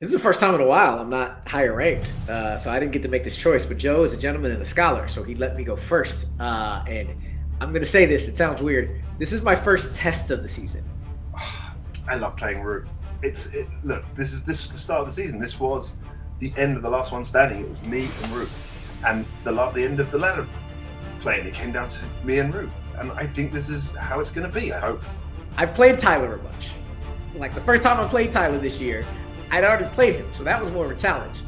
This is the first time in a while I'm not higher ranked, so I didn't get to make this choice. But Joe is a gentleman and a scholar, so he let me go first. And I'm going to say this. It sounds weird. This is my first test of the season. I love playing Root. Look, this was the start of the season. This was the end of the last one standing. It was me and Root, and the end of the ladder playing. It came down to me and Root, and I think this is how it's going to be. I hope. I played Tyler a bunch. Like the first time I played Tyler this year, I'd already played him, so that was more of a challenge.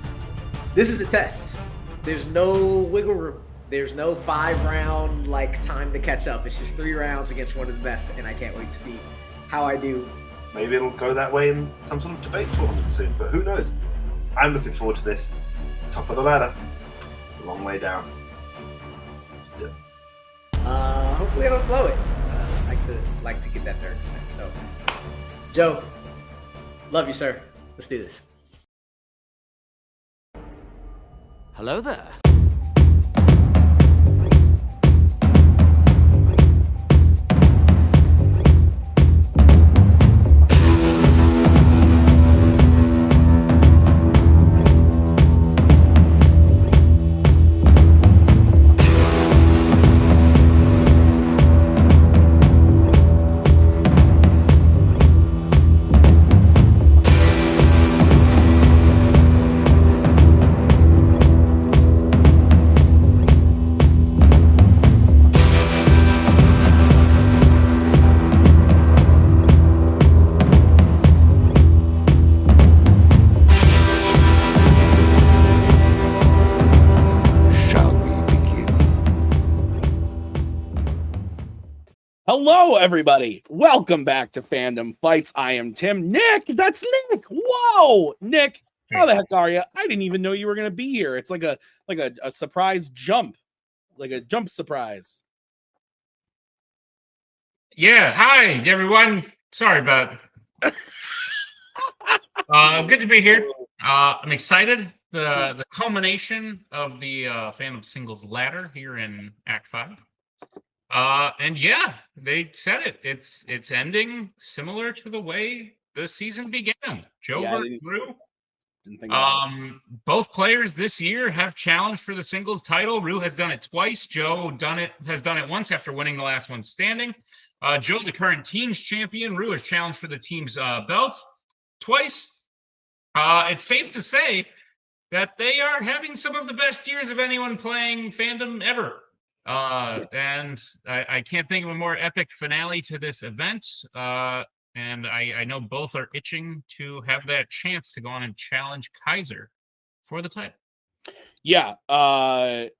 This is a test. There's no wiggle room. There's no 5-round time to catch up. It's just 3 rounds against one of the best, and I can't wait to see how I do. Maybe it'll go that way in some sort of debate tournament soon, but who knows? I'm looking forward to this. Top of the ladder, a long way down. Let's do it. Hopefully I don't blow it. Like to get that dirt. So, Joe, love you, sir. Let's do this. Hello there. Hello, everybody. Welcome back to Fandom Fights. I am Tim. Nick, that's Nick. Whoa, Nick, how the heck are you? I didn't even know you were going to be here. It's like a surprise jump, like a jump surprise. Yeah, hi, everyone. Sorry about good to be here. I'm excited. The culmination of the Fandom Singles ladder here in Act 5. And yeah, they said it. It's ending similar to the way the season began. Joe versus Rue. Both players this year have challenged for the singles title. Rue has done it twice. Joe has done it once after winning the last one standing. Joe, the current team's champion. Rue has challenged for the team's belt twice. It's safe to say that they are having some of the best years of anyone playing Fandom ever. And I can't think of a more epic finale to this event. And I know both are itching to have that chance to go on and challenge Kaiser for the title. Yeah, I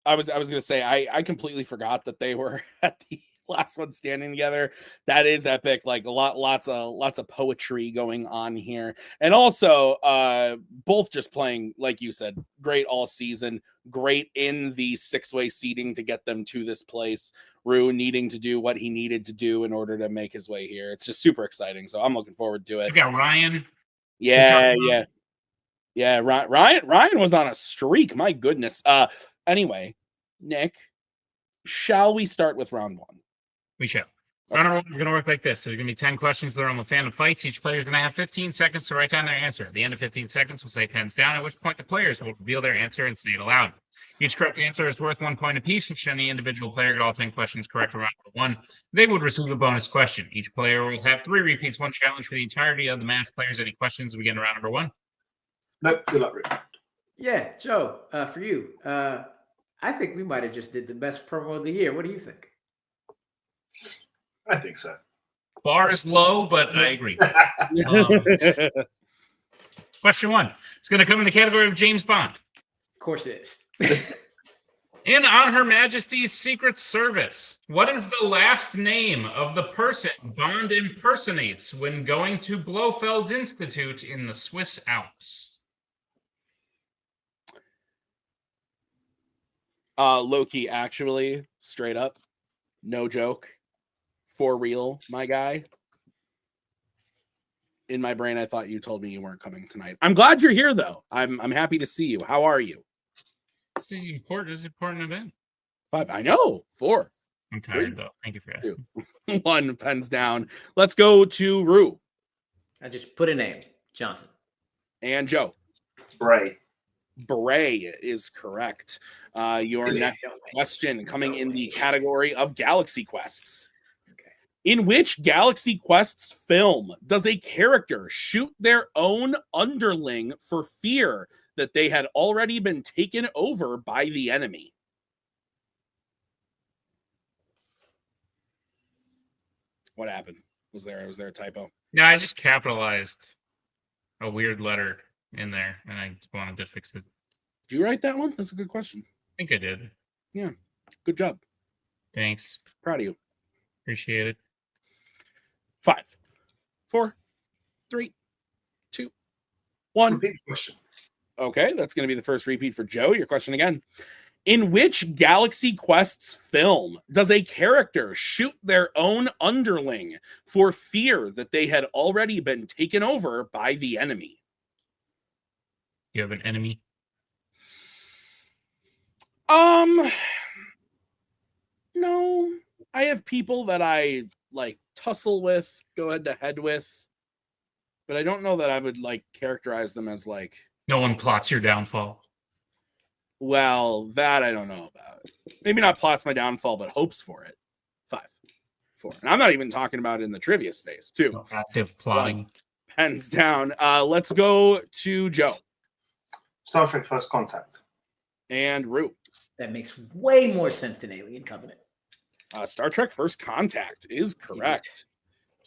was gonna say I completely forgot that they were at the last one standing together. That is epic. Like lots of poetry going on here, and also both just playing, like you said, great all season. Great in the 6-way seeding to get them to this place. Rue needing to do what he needed to do in order to make his way here. It's just super exciting. So I'm looking forward to it. You got Ryan. Yeah. Ryan was on a streak. My goodness. Anyway, Nick, shall we start with round 1? We shall. Round 1 is going to work like this. There's going to be 10 questions that are on the Fandom Fights. Each player is going to have 15 seconds to write down their answer. At the end of 15 seconds, we'll say pens down, at which point the players will reveal their answer and say it aloud. Each correct answer is worth 1 point apiece, and should any individual player get all 10 questions correct for round 1, they would receive a bonus question. Each player will have 3 repeats, 1 challenge for the entirety of the match. Players, any questions as we get into round 1? Nope, good luck, Rick. Yeah, Joe, for you, I think we might have just did the best promo of the year. What do you think? I think so. Bar is low, but I agree. Question 1. It's going to come in the category of James Bond. Of course it is. In On Her Majesty's Secret Service, what is the last name of the person Bond impersonates when going to Blofeld's Institute in the Swiss Alps? Loki, actually, straight up, no joke, for real, my guy. In my brain, I thought you told me you weren't coming tonight. I'm glad you're here, though. I'm happy to see you. How are you? This is important. This is an important event. 5. I know. 4. I'm tired, though. Thank you for asking. 1, pens down. Let's go to Rue. I just put a name, Johnson. And Joe. Bray. Bray is correct. Your next question coming in the category of Galaxy Quests. In which Galaxy Quests film does a character shoot their own underling for fear that they had already been taken over by the enemy? What happened? Was there a typo? No, I just capitalized a weird letter in there, and I wanted to fix it. Did you write that one? That's a good question. I think I did. Yeah. Good job. Thanks. Proud of you. Appreciate it. 5, 4, 3, 2, 1. Repeat the question. Okay, that's going to be the first repeat for Joe. Your question again. In which Galaxy Quests film does a character shoot their own underling for fear that they had already been taken over by the enemy? You have an enemy? No. I have people that I like tussle with, go head to head with, but I don't know that I would like characterize them as like, No one plots your downfall. well, that I don't know about. Maybe not plots my downfall, but hopes for it. 5, 4. And I'm not even talking about in the trivia space, too. No active plotting. 1. Pens down. Let's go to Joe. Star Trek First Contact. And Rue. That makes way more sense than Alien Covenant. Star Trek First Contact is correct.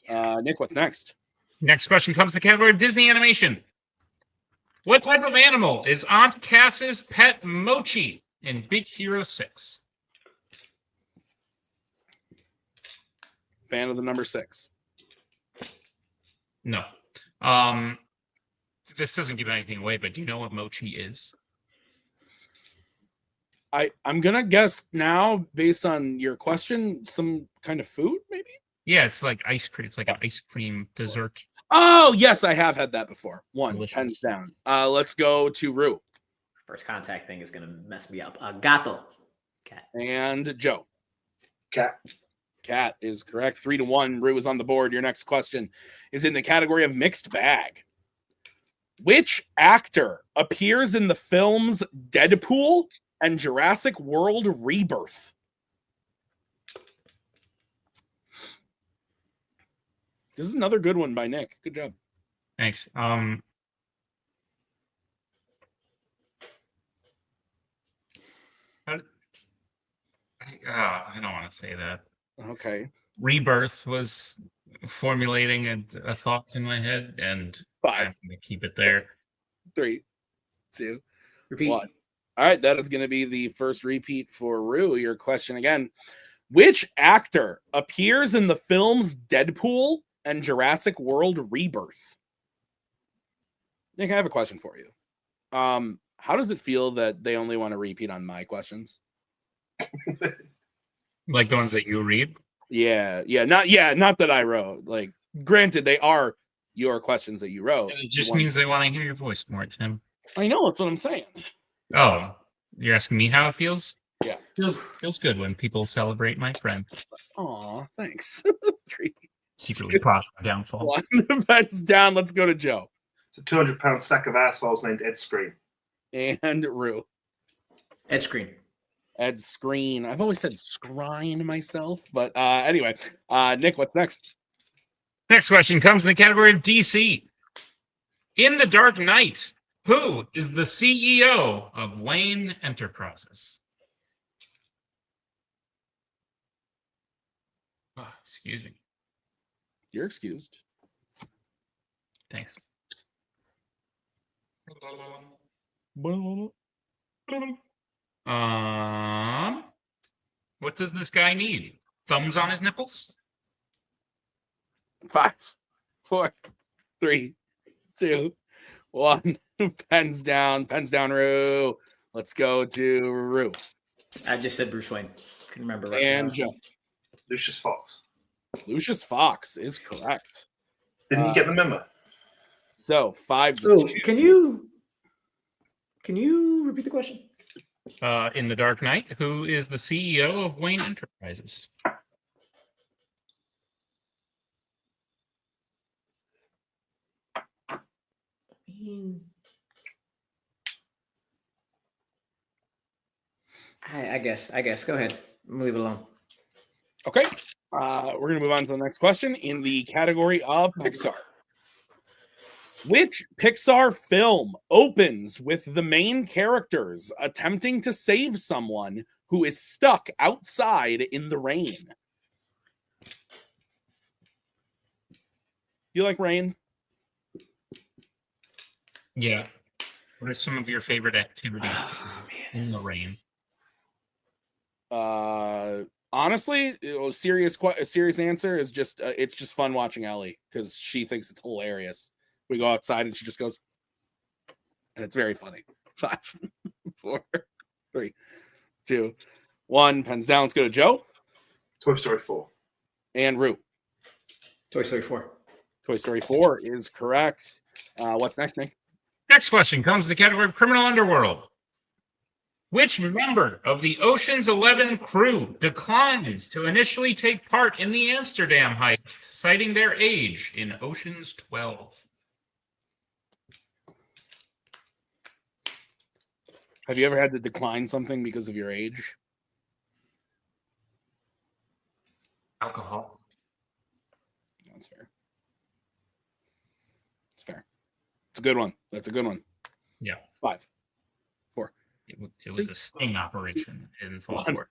Nick, what's next? Next question comes to the category of Disney animation. What type of animal is Aunt Cass's pet Mochi in Big Hero 6? Fan of the number 6. No. This doesn't give anything away, but do you know what Mochi is? I'm gonna guess now, based on your question, some kind of food, maybe? Yeah, it's like ice cream. It's like an ice cream dessert. Oh, yes, I have had that before. 1. Delicious. Pens down. Let's go to Rue. First contact thing is going to mess me up. Gato. Cat. And Joe. Cat. Cat is correct. 3-1. Rue is on the board. Your next question is in the category of mixed bag. Which actor appears in the films Deadpool and Jurassic World Rebirth? This is another good one by Nick. Good job. Thanks. Oh, I don't want to say that. Okay. Rebirth was formulating a thought in my head, and 5, I'm going to keep it there. 3, 2, Repeat. 1. All right, that is going to be the first repeat for Rue. Your question again. Which actor appears in the films Deadpool and Jurassic World Rebirth? Nick, I have a question for you. How does it feel that they only want to repeat on my questions? Like the ones that you read? Yeah, not that I wrote. Like, granted, they are your questions that you wrote. It just means they want to hear your voice more, Tim. I know, that's what I'm saying. Oh, you're asking me how it feels? Yeah. Feels good when people celebrate my friend. Aw, thanks. 3, Secretly plot my downfall. 1. That's down. Let's go to Joe. It's a 200-pound sack of assholes named Ed Screen. And Rue. Ed Screen. Ed Screen. I've always said Scrine myself, but anyway. Nick, what's next? Next question comes in the category of DC. In The Dark Knight, who is the CEO of Wayne Enterprises? Oh, excuse me. You're excused. Thanks. What does this guy need? Thumbs on his nipples? 5, 4, 3, 2, 1. Pens down, Rue. Let's go to Rue. I just said Bruce Wayne. Couldn't remember right And now. Joe. Lucius Fox. Lucius Fox is correct. Didn't you get the memo? So 5 to Oh, 2. can you repeat the question? In The Dark Knight, who is the CEO of Wayne Enterprises? I guess. Go ahead. I'm gonna leave it alone. Okay. We're going to move on to the next question in the category of Pixar. Which Pixar film opens with the main characters attempting to save someone who is stuck outside in the rain? You like rain? Yeah. What are some of your favorite activities in the rain? Honestly, a serious answer is just it's just fun watching Ellie because she thinks it's hilarious. We go outside and she just goes, and it's very funny. 5, 4, 3, 2, 1. Pens down. Let's go to Joe. Toy Story 4. And Rue. Toy Story 4. Toy Story 4 is correct. What's next, Nick? Next question comes in the category of Criminal Underworld. Which member of the Ocean's 11 crew declines to initially take part in the Amsterdam heist, citing their age in Ocean's 12? Have you ever had to decline something because of your age? Alcohol. That's fair. It's fair. It's a good one. That's a good one. Yeah. 5, 4. It was a sting operation in fall 4.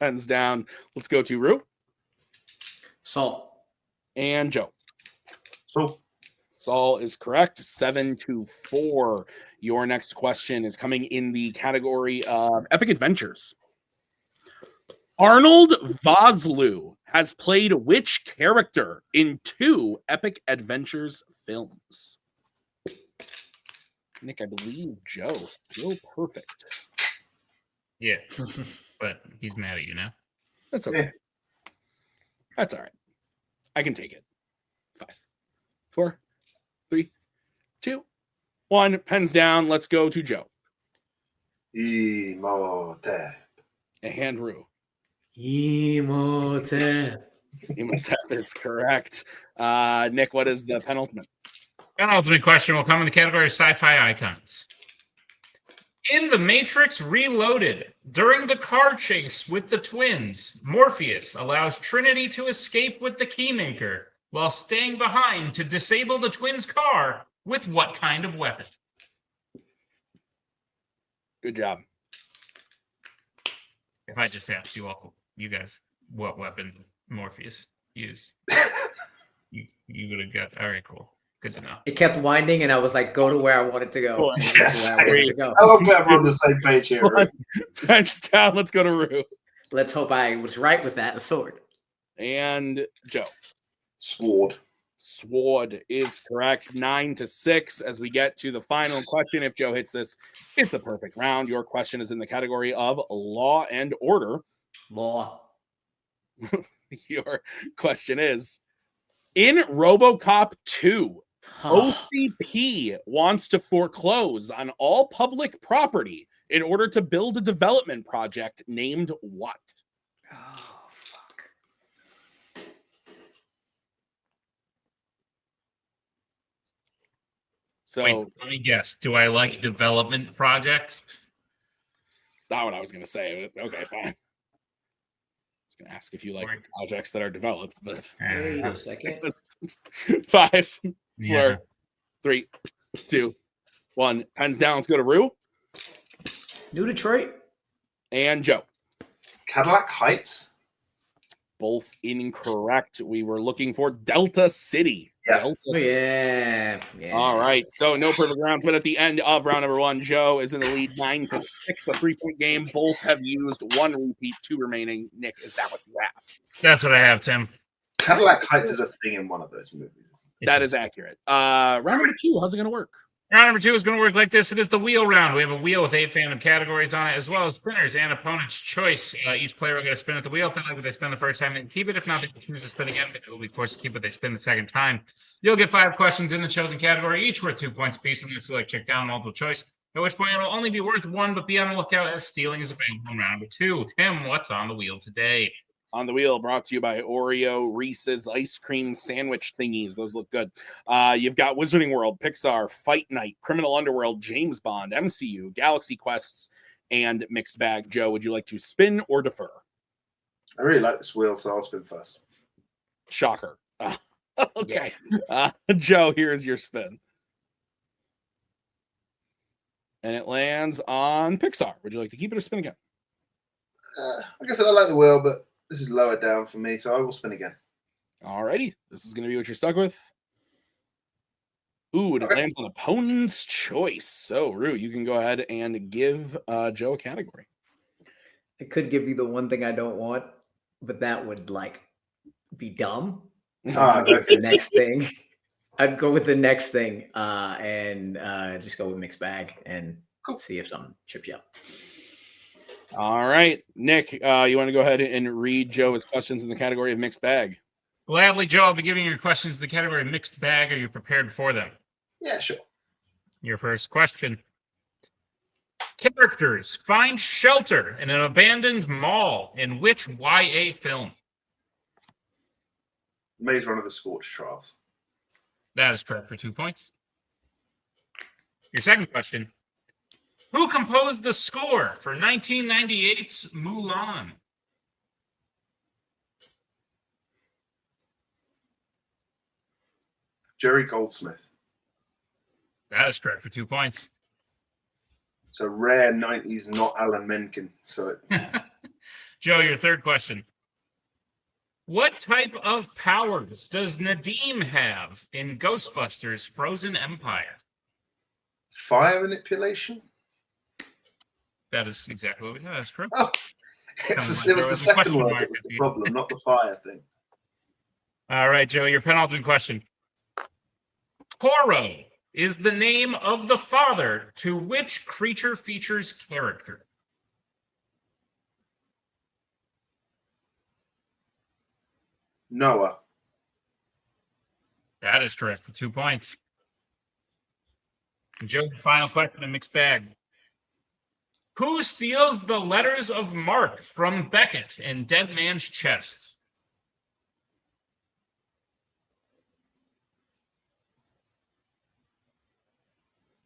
Pens down. Let's go to Rue. Saul. And Joe. So, Saul is correct. 7-4. Your next question is coming in the category of Epic Adventures. Arnold Vosloo has played which character in 2 Epic Adventures films? Nick, I believe Joe still perfect. Yeah, but he's mad at you now. That's okay. That's all right. I can take it. 5, 4, 3, 2, 1. Pens down. Let's go to Joe. Imhotep. And Rue. Imhotep. Imhotep is correct. Nick, what is the penultimate? Penultimate question will come in the category of sci-fi icons. In The Matrix Reloaded, during the car chase with the twins, Morpheus allows Trinity to escape with the Keymaker while staying behind to disable the twins' car with what kind of weapon? Good job. If I just asked you all, you guys, what weapons Morpheus used, you would have got. All right, cool. Good to know. It kept winding, and I was like, go to where I wanted to go. Cool. Yes. I wanted to go. I love that we're on the same page here. Right? Pens down. Let's go to Rue. Let's hope I was right with that. A sword. And Joe. Sword. Sword is correct. 9-6. As we get to the final question, if Joe hits this, it's a perfect round. Your question is in the category of Law and Order. Law. Your question is, in RoboCop 2, OCP wants to foreclose on all public property in order to build a development project named what? Oh, fuck. So Wait, let me guess. Do I like development projects? it's not what I was going to say, but okay, fine. I was going to ask if you like projects that are developed, but Wait a second. 5, Yeah. 4, 3, 2, 1. Pens down. Let's go to Rue New Detroit. and Joe. Cadillac Heights. Both incorrect. We were looking for Delta City. Yeah. Delta Oh, yeah. All right. So no perfect rounds, but at the end of round number 1, Joe is in the lead 9-6, a 3-point game. Both have used 1 repeat, 2 remaining. Nick, is that what you have? That's what I have, Tim. Cadillac Heights is a thing in one of those movies. That is accurate. Round number 2, how's it going to work? Round number 2 is going to work like this. It is the wheel round. We have a wheel with 8 fandom categories on it, as well as spinners and opponent's choice. Each player will get a spin at the wheel. If they like what they spin the first time, they can keep it. If not, they can choose to spin again, but they will be forced to keep what they spin the second time. You'll get 5 questions in the chosen category, each worth 2 points apiece, unless you like check down multiple choice, at which point it will only be worth 1, but be on the lookout as stealing is available in round number 2. Tim, what's on the wheel today? On the wheel, brought to you by Oreo Reese's ice cream sandwich thingies. Those look good. You've got Wizarding World, Pixar, Fight Night, Criminal Underworld, James Bond, MCU, Galaxy Quests, and Mixed Bag. Joe, would you like to spin or defer? I really like this wheel, so I'll spin first. Shocker. Okay. Joe, here's your spin. And it lands on Pixar. Would you like to keep it or spin again? Like I said, I like the wheel, but this is lower down for me, so I will spin again. Alrighty. This is going to be what you're stuck with. Ooh, and it lands on opponent's choice. So, Rue, you can go ahead and give Joe a category. I could give you the one thing I don't want, but that would like be dumb. So I'm gonna go with the next thing. I'd go with the next thing and just go with mixed bag and see if something trips you up. All right, Nick, you want to go ahead and read Joe's questions in the category of mixed bag? Gladly, Joe. I'll be giving your questions the category mixed bag. Are you prepared for them? Yeah, sure. Your first question. Characters find shelter in an abandoned mall in which YA film? Maze Runner: The Scorched Trials. That is correct for 2 points. Your second question. Who composed the score for 1998's Mulan? Jerry Goldsmith. That is correct for 2 points. It's a rare 90s, not Alan Menken. So, Joe, your third question. What type of powers does Nadim have in Ghostbusters Frozen Empire? fire manipulation? That is exactly what we have. That's correct. Oh, it was the second word that was the problem, not the fire thing. All right, Joe, your penultimate question. Toro is the name of the father to which Creature Features character? Noah. That is correct for 2 points. Joe, final question in mixed bag. Who steals the letters of marque from Beckett in Dead Man's Chest?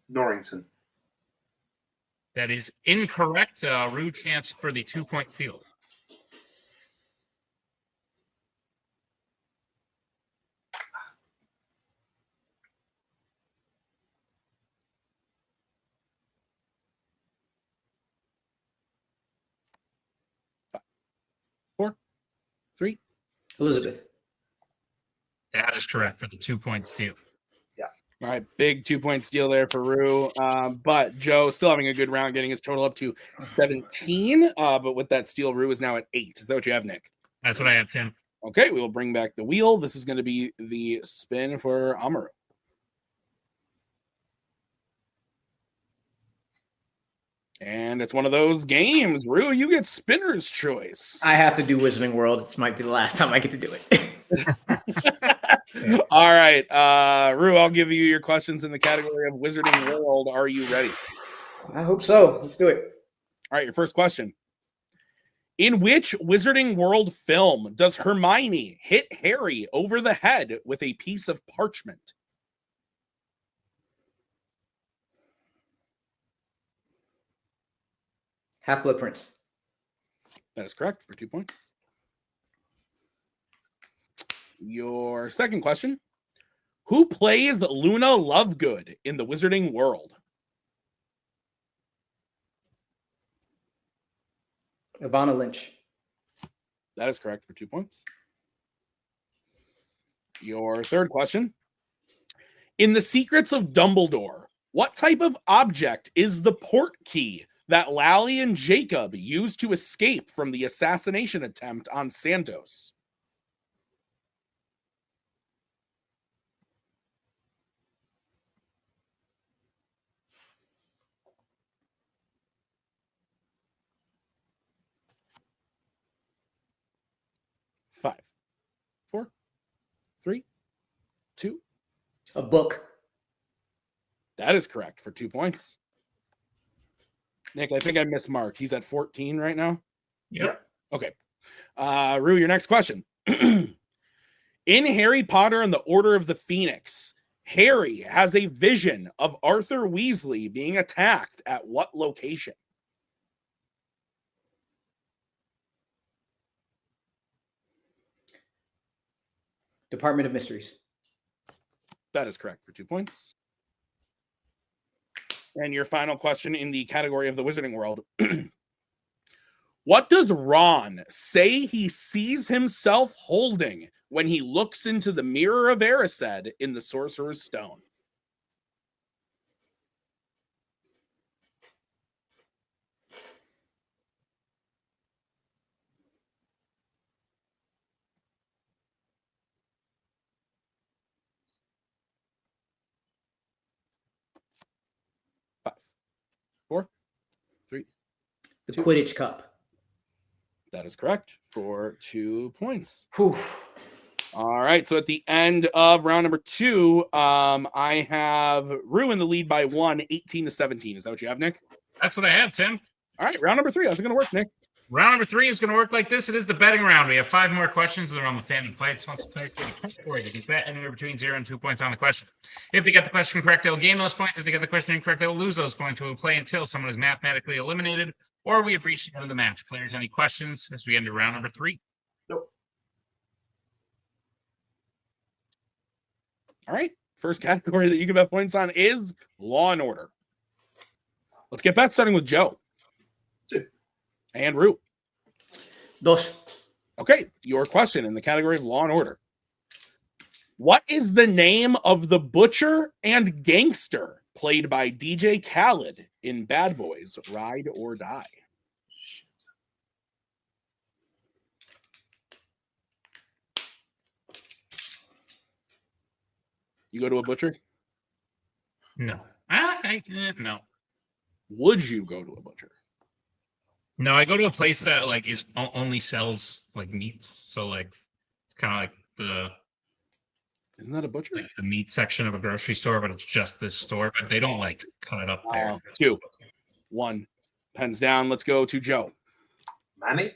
Norrington. That is incorrect. Rue chance for the 2 point field. Three. Elizabeth. That is correct for the 2 point field. All right, big 2 point steal there for Rue. But Joe still having a good round, getting his total up to 17. But with that steal, Rue is now at 8. Is that what you have, Nick? That's what I have, Tim. Okay, we will bring back the wheel. This is going to be the spin for Amaru. And it's one of those games. Rue, you get spinner's choice. I have to do Wizarding World. This might be the last time I get to do it. All right, Rue, I'll give you your questions in the category of Wizarding World. Are you ready? I hope so. Let's do it. All right, your first question. In which Wizarding World film does Hermione hit Harry over the head with a piece of parchment? Half-Blood Prince. That is correct for 2 points. Your second question. Who plays Luna Lovegood in the Wizarding World? Ivana Lynch. That is correct for 2 points. Your third question. In The Secrets of Dumbledore, what type of object is the port key that Lally and Jacob used to escape from the assassination attempt on Santos? Five, 4, 3, 2. A book. That is correct for 2 points. Nick, I think I missed Mark. He's at 14 right now. Yep. Okay. Rue, your next question. In Harry Potter and the Order of the Phoenix, Harry has a vision of Arthur Weasley being attacked at what location? Department of Mysteries. That is correct for 2 points. And your final question in the category of the Wizarding World. What does Ron say he sees himself holding when he looks into the mirror of Erised in the Sorcerer's Stone? Five, four, three. The Two. Quidditch Cup. That is correct for 2 points. Whew. All right. So at the end of round number 2, I have Rue in the lead by 1, 18-17. Is that what you have, Nick? That's what I have, Tim. All right. Round number 3. How's it going to work, Nick? Round number 3 is going to work like this. It is the betting round. We have 5 more questions that are on the Fandom Fights. Once a player gets a category, they can bet anywhere between 0 and 2 points on the question. If they get the question correct, they'll gain those points. If they get the question incorrect, they will lose those points. We will play until someone is mathematically eliminated or we have reached the end of the match. Players, any questions as we enter round number 3? Nope. All right. First category that you can bet points on is Law and Order. Let's get bets starting with Joe. 2. And Rue. Dos. Okay. Your question in the category of Law and Order. What is the name of the butcher and gangster played by DJ Khaled in Bad Boys Ride or Die? You go to a butcher? No. No. Would you go to a butcher? No, I go to a place that like is only sells like meats. So like it's kind of like the Isn't that a butcher? like the meat section of a grocery store, but it's just this store. But they don't like cut it up there. 2, 1. Pens down. Let's go to Joe. Manny?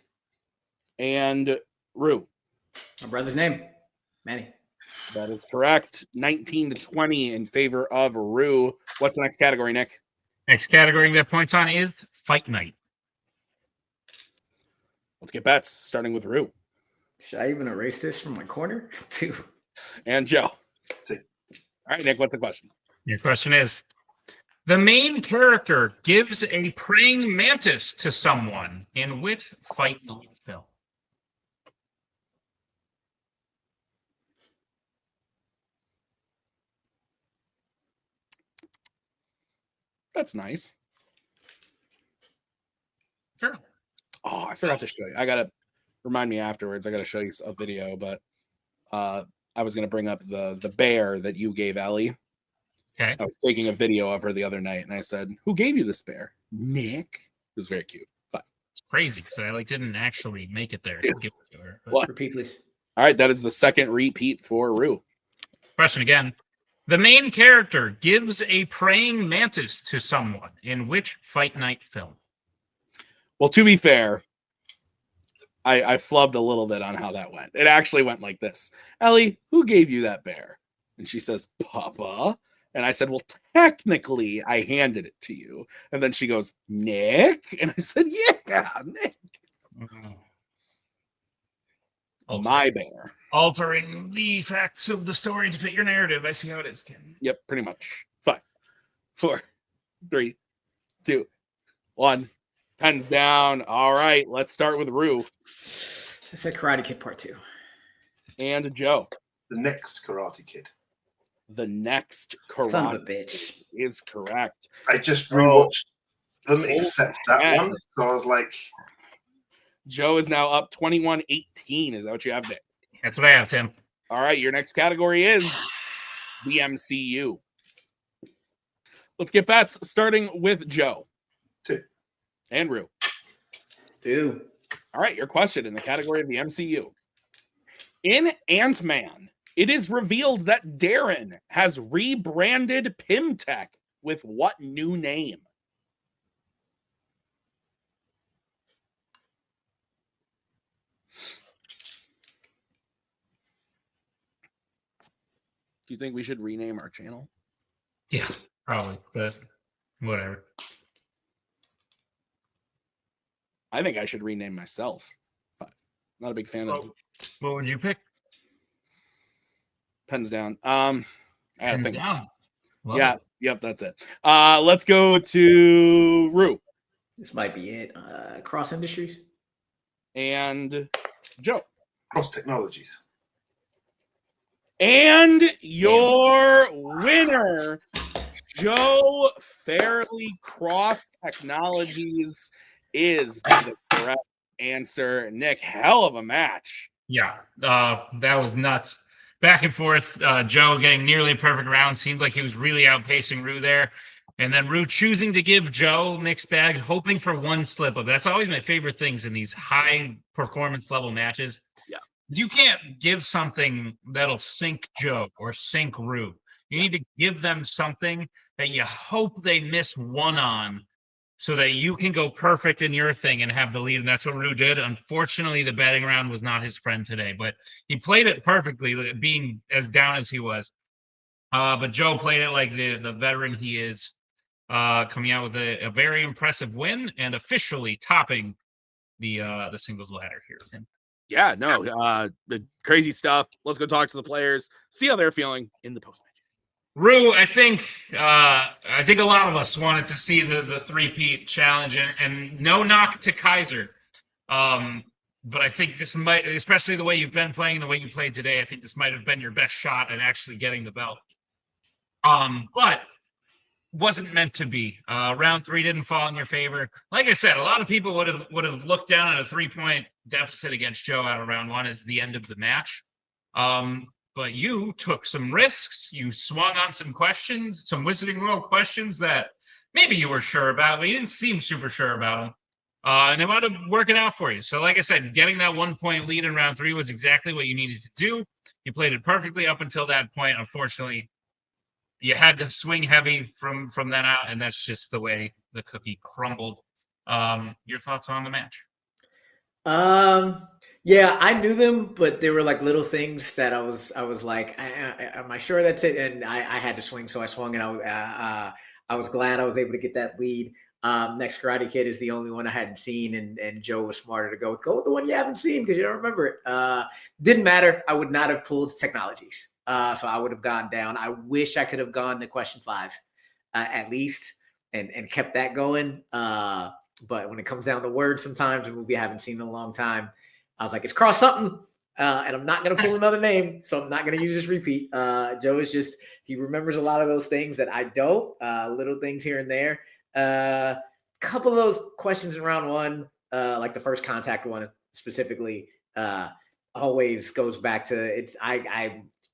And Rue. My brother's name. Manny. That is correct. 19-20 in favor of Rue. What's the next category, Nick? Next category we have points on is Fight Night. Let's get bets, starting with Rue. Should I even erase this from my corner? 2. And Joe. 2. All right, Nick, what's the question? Your question is, the main character gives a praying mantis to someone in which Fight Night film? That's nice. Sure. Oh, I forgot to show you. I got to remind me afterwards. I got to show you a video, but I was going to bring up the bear that you gave Ellie. Okay. I was taking a video of her the other night, and I said, "Who gave you this bear?" Nick. It was very cute. But It's crazy because I like didn't actually make it there to give it to her. But what? Repeat, please. All right, that is the second repeat for Rue. question again. The main character gives a praying mantis to someone in which Fight Night film? Well, to be fair, I flubbed a little bit on how that went. It actually went like this. Ellie, who gave you that bear? And she says, Papa. And I said, well, technically, I handed it to you. And then she goes, Nick? And I said, yeah, Nick. My bear. Altering the facts of the story to fit your narrative. I see how it is, Tim. Yep, pretty much. 5, 4, 3, 2, 1. Pens down. All right, let's start with Rue. I said Karate Kid Part 2. And Joe. The next Karate Kid. The next Karate Son of a bitch. is correct. I just rewatched them Oh, except that man. one. So I was like, Joe is now up 21-18. Is that what you have, Nick? That's what I have, Tim. All right, your next category is the MCU. Let's get bets, starting with Joe. 2. And Rue. 2. All right, your question in the category of the MCU. In Ant-Man, it is revealed that Darren has rebranded Pimtech with what new name? Do you think we should rename our channel? Yeah, probably, but whatever. I think I should rename myself. Not a big fan of What would you pick? pens down. I gotta Hands think. down. Love Yeah, it. yep, that's it. Let's go to Rue This might be it. Cross Industries. and Joe. Cross Technologies. And your winner, Joe Farrelly Cross Technologies, is the correct answer. Nick, hell of a match. Yeah, that was nuts. Back and forth. Joe getting nearly a perfect round. Seemed like he was really outpacing Rue there. And then Rue choosing to give Joe mixed bag, hoping for one slip up. That's always my favorite things in these high performance level matches. Yeah. You can't give something that'll sink Joe or sink Rue. You need to give them something that you hope they miss one on so that you can go perfect in your thing and have the lead. And that's what Rue did. Unfortunately, the betting round was not his friend today, but he played it perfectly, being as down as he was. But Joe played it like the veteran he is, coming out with a very impressive win and officially topping the singles ladder here. Yeah, no, crazy stuff. Let's go talk to the players, see how they're feeling in the post match. Rue, I think a lot of us wanted to see the three-peat challenge, and no knock to Kaiser. But I think this might, especially the way you've been playing, the way you played today, I think this might have been your best shot at actually getting the belt. But wasn't meant to be. Round 3 didn't fall in your favor. Like I said, a lot of people would have looked down at a 3-point deficit against Joe out of round 1 as the end of the match. But you took some risks. You swung on some questions, some Wizarding World questions that maybe you were sure about, but you didn't seem super sure about them. And they wound up working out for you. So like I said, getting that 1-point lead in round 3 was exactly what you needed to do. You played it perfectly up until that point. Unfortunately, you had to swing heavy from then out, and that's just the way the cookie crumbled. Your thoughts on the match? Yeah, I knew them, but there were like little things that I was like, am I sure that's it? And I had to swing, so I swung, and I was glad I was able to get that lead. Next Karate Kid is the only one I hadn't seen, and Joe was smarter to go with the one you haven't seen because you don't remember it. Didn't matter. I would not have pulled Technologies. So I would have gone down. I wish I could have gone to question 5 at least and kept that going. But when it comes down to words, sometimes a movie I haven't seen in a long time, I was like, it's cross something. And I'm not going to pull another name. So I'm not going to use this repeat. Joe is just, he remembers a lot of those things that I don't, little things here and there. Couple of those questions in round 1, like the first contact one specifically, always goes back to it's,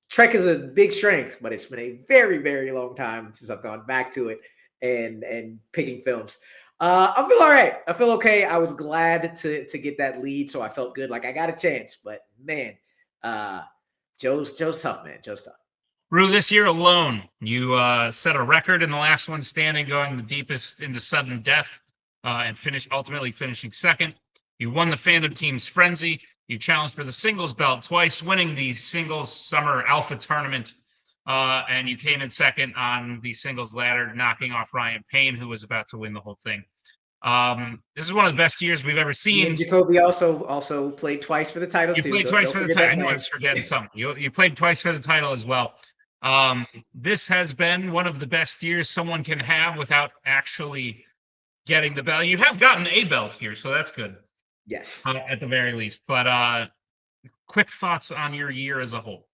Trek is a big strength, but it's been a very, very long time since I've gone back to it and picking films. I feel all right. I feel okay. I was glad to get that lead, so I felt good. Like I got a chance, but man, Joe's tough, man. Joe's tough. Rue, this year alone, you set a record in the last one standing, going the deepest into sudden death, and ultimately finishing second. You won the Fandom Team's Frenzy. You challenged for the singles belt twice, winning the singles summer alpha tournament, and you came in second on the singles ladder, knocking off Ryan Payne, who was about to win the whole thing. This is one of the best years we've ever seen. And Jacoby also played twice for the title. You played twice for the title. I knew I was forgetting something. You played twice for the title as well. This has been one of the best years someone can have without actually getting the belt. You have gotten a belt here, so that's good. Yes. At the very least. But quick thoughts on your year as a whole.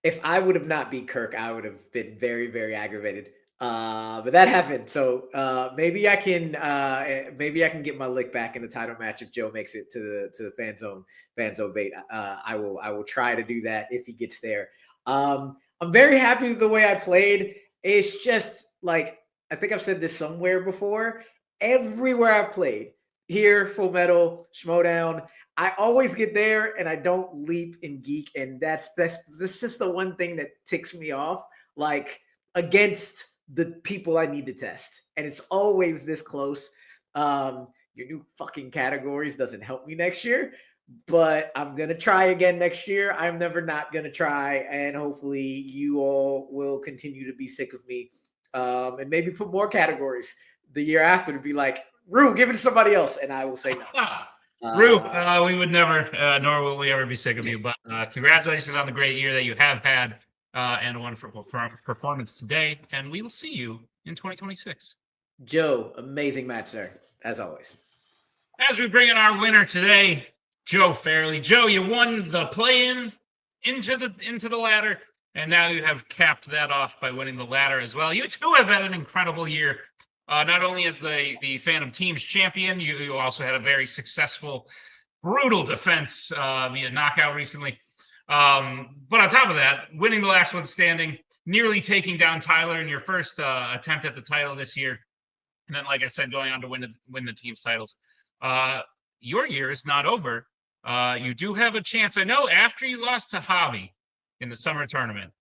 If I would have not beat Kirk, I would have been very, very aggravated. But that happened. So maybe I can get my lick back in the title match if Joe makes it to the Fanzone bait. I will try to do that if he gets there. I'm very happy with the way I played. It's just like, I think I've said this somewhere before. Everywhere I've played, here, Full Metal, Schmodown, I always get there and I don't leap and geek. And that's just the one thing that ticks me off, like against the people I need to test. And it's always this close. Your new fucking categories doesn't help me next year. but I'm going to try again next year. I'm never not going to try. And hopefully you all will continue to be sick of me, and maybe put more categories the year after to be like, Rue, give it to somebody else. And I will say no. Rue, we would never, nor will we ever be sick of you. But congratulations on the great year that you have had and a wonderful performance today. And we will see you in 2026. Joe, amazing match there, as always. As we bring in our winner today, Joe Farrelly. Joe, you won the play-in into the ladder, and now you have capped that off by winning the ladder as well. You too have had an incredible year. Not only as the Fandom Teams champion, you also had a very successful, brutal defense via knockout recently. But on top of that, winning the last one standing, nearly taking down Tyler in your first attempt at the title this year. And then, like I said, going on to win the team's titles. Your year is not over. You do have a chance. I know after you lost to Javi in the summer tournament,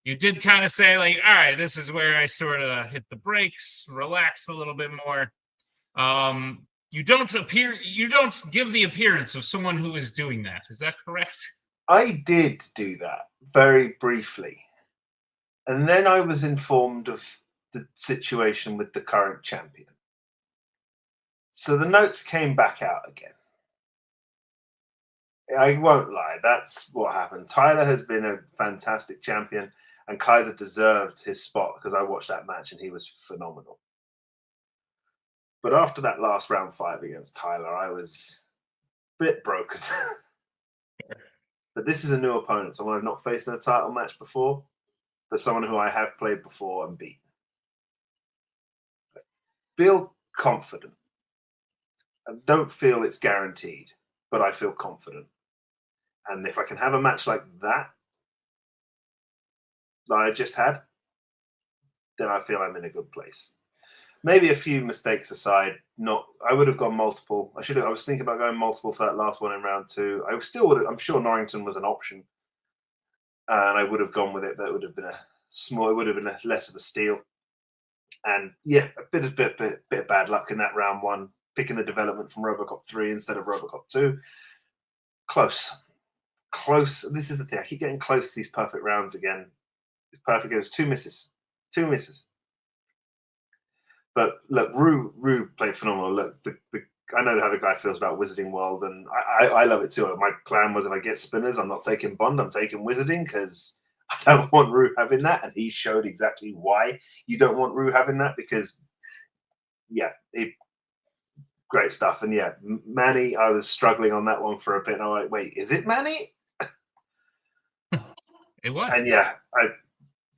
you did kind of say, like, all right, this is where I sort of hit the brakes, relax a little bit more. You don't give the appearance of someone who is doing that. Is that correct? I did do that very briefly. And then I was informed of the situation with the current champion. So the notes came back out again. I won't lie, that's what happened. Tyler has been a fantastic champion, and Kaiser deserved his spot because I watched that match and he was phenomenal. But after that last round 5 against Tyler, I was a bit broken. But this is a new opponent, someone I've not faced in a title match before, but someone who I have played before and beaten. I feel confident. I don't feel it's guaranteed, but I feel confident. And if I can have a match like that I just had, then I feel I'm in a good place. Maybe a few mistakes aside, I would have gone multiple. I was thinking about going multiple for that last one in round 2. I still would have, I'm sure Norrington was an option. And I would have gone with it. That would have been it would have been less of a steal. And yeah, a bit of bad luck in that round 1, picking the development from Robocop 3 instead of Robocop 2. Close. This is the thing. I keep getting close to these perfect rounds again. It's perfect. It was 2 misses. 2 misses. But look, Rue played phenomenal. Look, I know how the guy feels about Wizarding World, and I love it too. My plan was if I get spinners, I'm not taking Bond, I'm taking Wizarding because I don't want Rue having that. And he showed exactly why you don't want Rue having that because, yeah, great stuff. And yeah, Manny, I was struggling on that one for a bit. And I'm like, wait, is it Manny? It was. And yeah,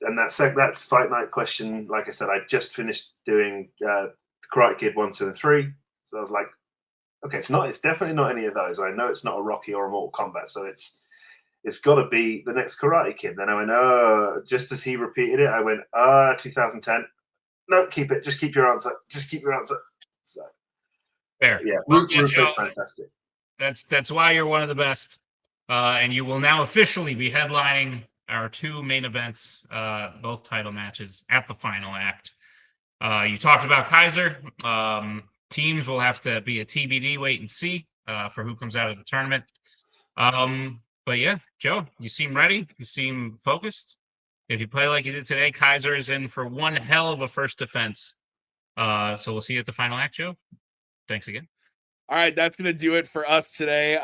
and that's Fight Night question. Like I said, I just finished doing Karate Kid 1, 2, and 3. So I was like, okay, it's definitely not any of those. I know it's not a Rocky or a Mortal Kombat, so it's got to be the next Karate Kid. Then I went, oh, just as he repeated it, I went, 2010. No, keep it. Just keep your answer. So fair. Yeah, Well, Joe, fantastic. That's why you're one of the best. And you will now officially be headlining our 2 main events, both title matches at the final act. You talked about Kaiser. Teams will have to be a TBD, wait and see for who comes out of the tournament. But yeah, Joe, you seem ready. You seem focused. If you play like you did today, Kaiser is in for one hell of a first defense. So we'll see you at the final act, Joe. Thanks again. All right, that's going to do it for us today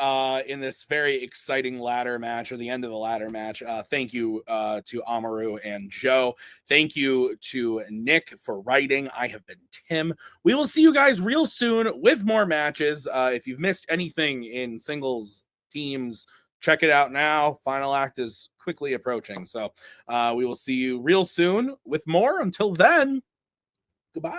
in this very exciting ladder match, or the end of the ladder match. Thank you to Amaru and Joe. Thank you to Nick for writing. I have been Tim. We will see you guys real soon with more matches. If you've missed anything in singles, teams, check it out now. Final act is quickly approaching. So we will see you real soon with more. Until then, goodbye.